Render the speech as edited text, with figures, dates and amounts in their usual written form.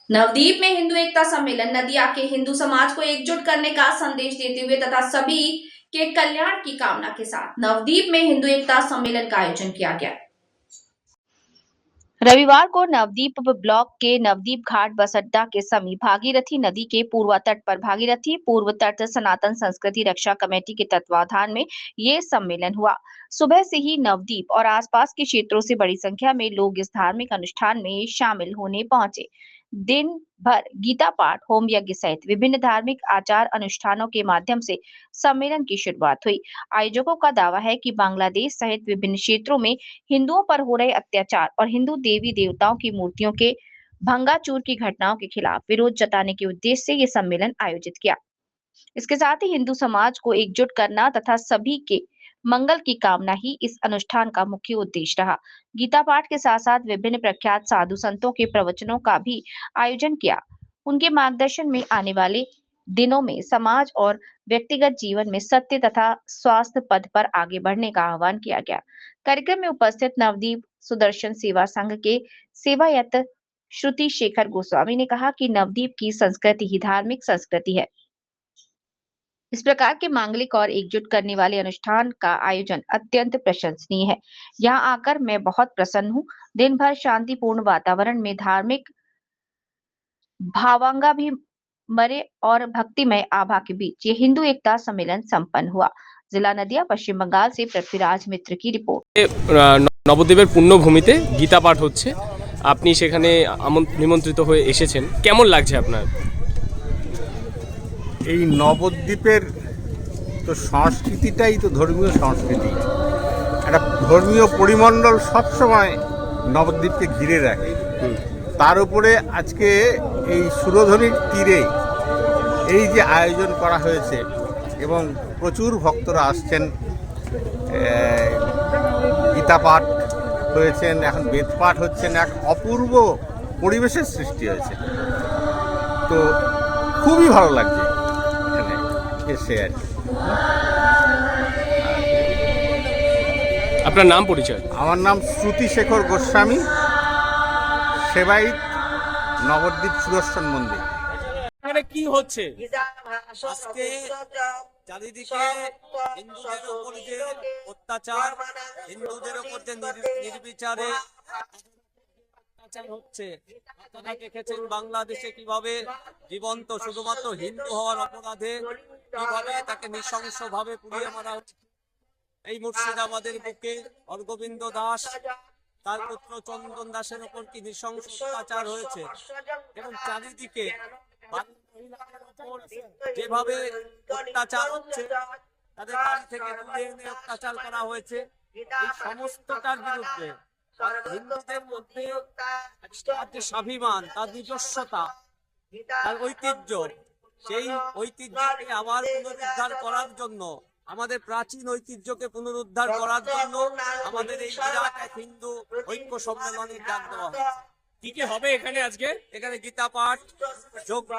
नवद्वीप में हिंदू एकता सम्मेलन नदिया के हिंदू समाज को एकजुट करने का संदेश देते हुए तथा सभी के कल्याण की कामना के साथ नवद्वीप में हिंदू एकता सम्मेलन का आयोजन किया गया। रविवार को नवद्वीप ब्लॉक के नवद्वीप घाट बस अड्डा के समीप भागीरथी नदी के पूर्व तट पर भागीरथी पूर्व तट सनातन संस्कृति रक्षा कमेटी के तत्वाधान में ये सम्मेलन हुआ। सुबह से ही नवद्वीप और आसपास के क्षेत्रों से बड़ी संख्या में लोग इस धार्मिक अनुष्ठान में शामिल होने पहुंचे। दिन भर गीता पाठ, होम यज्ञ सहित विभिन्न धार्मिक आचार अनुष्ठानों के माध्यम से सम्मेलन की शुरुआत हुई। आयोजकों का दावा है कि बांग्लादेश सहित विभिन्न क्षेत्रों में हिंदुओं पर हो रहे अत्याचार और हिंदू देवी देवताओं की मूर्तियों के भंगाचूर की घटनाओं के खिलाफ विरोध जताने के उद्देश्य से ये सम्मेलन आयोजित किया। इसके साथ ही हिंदू समाज को एकजुट करना तथा सभी के मंगल की कामना ही इस अनुष्ठान का मुख्य उद्देश्य रहा। गीता पाठ के साथ साथ विभिन्न प्रख्यात साधु संतों के प्रवचनों का भी आयोजन किया। उनके मार्गदर्शन में आने वाले दिनों में समाज और व्यक्तिगत जीवन में सत्य तथा स्वास्थ्य पद पर आगे बढ़ने का आह्वान किया गया। कार्यक्रम में उपस्थित नवद्वीप सुदर्शन सेवा संघ के सेवायत श्रुति शेखर गोस्वामी ने कहा कि नवद्वीप की संस्कृति ही धार्मिक संस्कृति है। इस प्रकार के मांगलिक और एकजुट करने वाले अनुष्ठान का आयोजन अत्यंत प्रशंसनीय है। यहाँ आकर मैं बहुत प्रसन्न हूँ। दिन भर शांतिपूर्ण वातावरण में धार्मिक भावांगा भी मरे और भक्तिमय आभा के बीच ये हिंदू एकता सम्मेलन संपन्न हुआ। जिला नदिया, पश्चिम बंगाल से पृथ्वीराज मित्र की रिपोर्ट। নবদ্বীপের পুণ্যভূমিতে গীতা পাঠ হচ্ছে, আপনি সেখানে নিমন্ত্রিত হয়ে এসেছেন, কেমন লাগছে আপনার? এই নবদ্বীপের তো সংস্কৃতিটাই তো ধর্মীয় সংস্কৃতি, একটা ধর্মীয় পরিমণ্ডল সবসময় নবদ্বীপকে ঘিরে রাখে। তার উপরে আজকে এই সুরধনির তীরে এই যে আয়োজন করা হয়েছে এবং প্রচুর ভক্তরা আসছেন, গীতা পাঠ হয়েছেন, এখন বেদ পাঠ হচ্ছেন, এক অপূর্ব পরিবেশের সৃষ্টি হয়েছে। তো খুবই ভালো লাগছে এখানে এসে আর কি। আপনার নাম পরিচয়? আমার নাম শ্রুতি শেখর গোস্বামী, সেবায়িত, নবদ্বীপ সুদর্শন মন্দির। এখানে কি হচ্ছে? আজকে চারিদিকে হিন্দুদের উপর যে অত্যাচার, হিন্দুদের উপর যে নির্বিচারে অত্যাচার হচ্ছে, আপনারা দেখেছেন বাংলাদেশে কিভাবে জীবন্ত শুধুমাত্র হিন্দু হওয়ার অপরাধে কিভাবে তাকে নৃশংসভাবে পুড়িয়ে মারা হচ্ছে। এই মুর্শিদাবাদের বুকে অরগোবিন্দ দাস তার পুত্র চন্দন দাসের উপর কি নৃশংস অত্যাচার হয়েছে এবং চারিদিকে যেভাবে অত্যাচার হচ্ছে, তাদের বাড়ি থেকে তুলে এনে অত্যাচার করা হয়েছে, এই সমস্তটার বিরুদ্ধে হিন্দুদের মধ্যে তার যে স্বাভিমান, তার নিজস্বতা, তার ঐতিহ্য, সেই ঐতিহ্যকে আবার পুনরুদ্ধার করার জন্য, আমাদের প্রাচীন ঐতিহ্যকে পুনরুদ্ধার করার জন্য আমাদের এই বিরাট এক হিন্দু ঐক্য সম্মেলনের ডাক দেওয়া হয়েছে। কি কি হবে এখানে আজকে? এখানে গীতা পাঠ, যজ্ঞ,